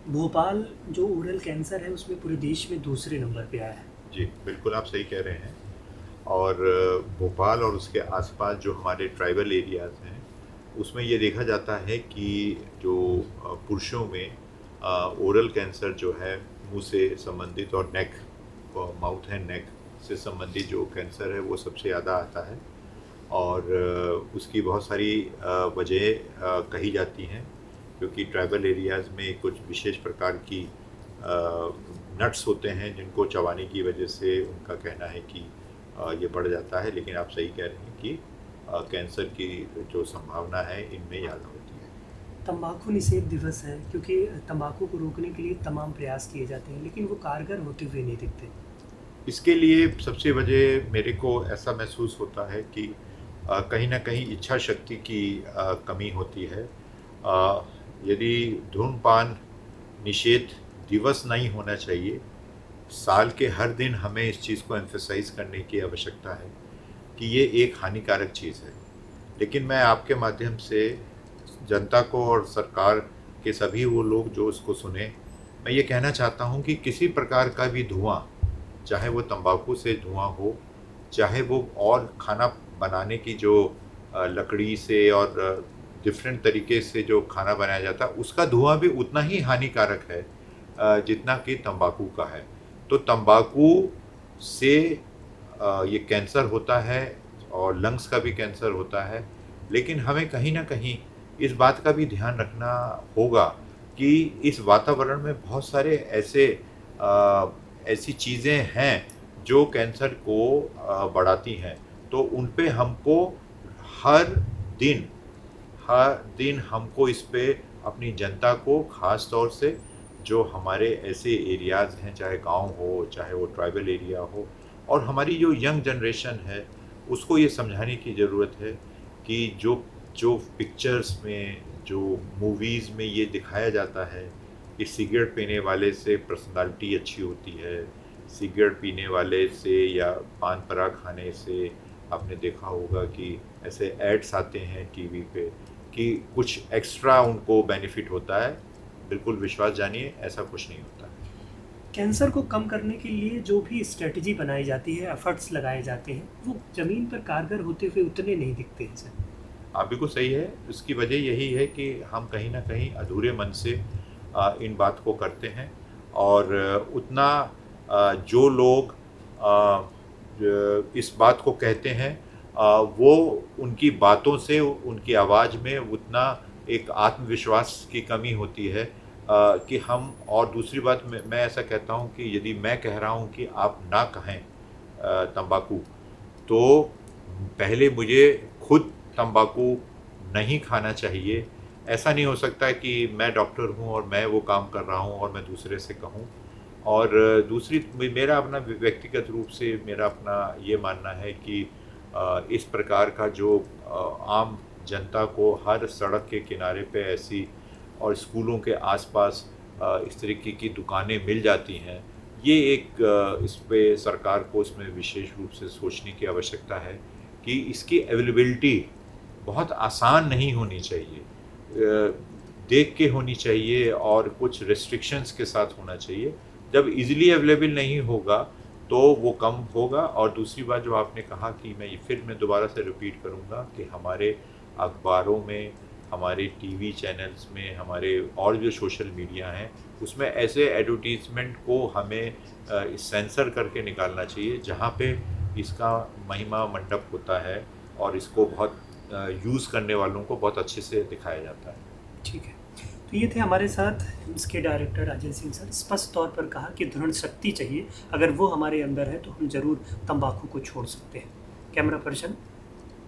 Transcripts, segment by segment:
भोपाल जो oral cancer है उसमें पूरे देश में दूसरे नंबर पे आया है। जी, बिल्कुल आप सही कह रहे हैं। और भोपाल और उसके आसपास जो हमारे ट्राइबल एरियाज़ हैं, उसमें ये देखा जाता है कि जो पुरुषों में ओरल कैंसर जो है मुंह से संबंधित और नेक, माउथ एंड नेक से संबंधित जो कैंसर है वो सबसे ज़्यादा आता है। और उसकी बहुत सारी वजह कही जाती हैं, क्योंकि ट्राइबल एरियाज़ में कुछ विशेष प्रकार की नट्स होते हैं जिनको चबाने की वजह से उनका कहना है कि ये बढ़ जाता है। लेकिन आप सही कह रहे हैं कि कैंसर की जो संभावना है इनमें ज़्यादा होती है। तंबाकू निषेध दिवस है क्योंकि तंबाकू को रोकने के लिए तमाम प्रयास किए जाते हैं लेकिन वो कारगर होते हुए नहीं दिखते। इसके लिए सबसे वजह मेरे को ऐसा महसूस होता है कि कहीं ना कहीं इच्छा शक्ति की कमी होती है। यदि धूम्रपान निषेध दिवस नहीं होना चाहिए, साल के हर दिन हमें इस चीज़ को एम्फेसाइज करने की आवश्यकता है कि ये एक हानिकारक चीज़ है। लेकिन मैं आपके माध्यम से जनता को और सरकार के सभी वो लोग जो उसको सुने, मैं ये कहना चाहता हूँ कि किसी प्रकार का भी धुआं, चाहे वो तंबाकू से धुआं हो, चाहे वो और खाना बनाने की जो लकड़ी से और डिफरेंट तरीके से जो खाना बनाया जाता है उसका धुआं भी उतना ही हानिकारक है जितना कि तंबाकू का है। तो तंबाकू से ये कैंसर होता है और लंग्स का भी कैंसर होता है। लेकिन हमें कहीं न कहीं इस बात का भी ध्यान रखना होगा कि इस वातावरण में बहुत सारे ऐसी चीज़ें हैं जो कैंसर को बढ़ाती हैं। तो उन पे हमको हर दिन हर दिन हमको इस पे अपनी जनता को ख़ास तौर से जो हमारे ऐसे एरियाज़ हैं, चाहे गाँव हो, चाहे वो ट्राइबल एरिया हो, और हमारी जो यंग जनरेशन है, उसको ये समझाने की ज़रूरत है कि जो जो पिक्चर्स में, जो मूवीज़ में ये दिखाया जाता है कि सिगरेट पीने वाले से पर्सनालिटी अच्छी होती है, सिगरेट पीने वाले से या पान पराग खाने से, आपने देखा होगा कि ऐसे एड्स आते हैं टीवी पे कि कुछ एक्स्ट्रा उनको बेनिफिट होता है। बिल्कुल विश्वास जानिए, ऐसा कुछ नहीं होता है। कैंसर को कम करने के लिए जो भी स्ट्रेटजी बनाई जाती है, एफर्ट्स लगाए जाते हैं, वो ज़मीन पर कारगर होते हुए उतने नहीं दिखते हैं सर। आप बिल्कुल सही है। इसकी वजह यही है कि हम कहीं न कहीं अधूरे मन से इन बात को करते हैं। और उतना जो लोग इस बात को कहते हैं, वो उनकी बातों से, उनकी आवाज़ में उतना एक आत्मविश्वास की कमी होती है कि हम, और दूसरी बात मैं ऐसा कहता हूँ कि यदि मैं कह रहा हूँ कि आप ना कहें तंबाकू, तो पहले मुझे खुद तंबाकू नहीं खाना चाहिए। ऐसा नहीं हो सकता कि मैं डॉक्टर हूँ और मैं वो काम कर रहा हूँ और मैं दूसरे से कहूँ। और दूसरी मेरा अपना व्यक्तिगत रूप से मेरा अपना ये मानना है कि इस प्रकार का जो आम जनता को हर सड़क के किनारे पे ऐसी, और स्कूलों के आसपास इस तरीके की दुकानें मिल जाती हैं, ये एक इस पे सरकार को इसमें विशेष रूप से सोचने की आवश्यकता है कि इसकी अवेलेबिलिटी बहुत आसान नहीं होनी चाहिए। देख के होनी चाहिए और कुछ रिस्ट्रिक्शंस के साथ होना चाहिए। जब ईज़िली अवेलेबल नहीं होगा तो वो कम होगा। और दूसरी बात जो आपने कहा कि मैं दोबारा से रिपीट करूँगा कि हमारे अखबारों में, हमारे टीवी चैनल्स में, हमारे और जो सोशल मीडिया हैं, उसमें ऐसे एडवर्टाइज़मेंट को हमें सेंसर करके निकालना चाहिए जहाँ पे इसका महिमा मंडप होता है और इसको बहुत यूज़ करने वालों को बहुत अच्छे से दिखाया जाता है। ठीक है। तो ये थे हमारे साथ इसके डायरेक्टर अजय सिंह सर। स्पष्ट तौर पर कहा कि दृढ़ शक्ति चाहिए, अगर वो हमारे अंदर है तो हम ज़रूर तंबाकू को छोड़ सकते हैं। कैमरा पर्सन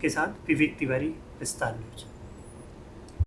के साथ विवेक तिवारी, विस्तार न्यूज।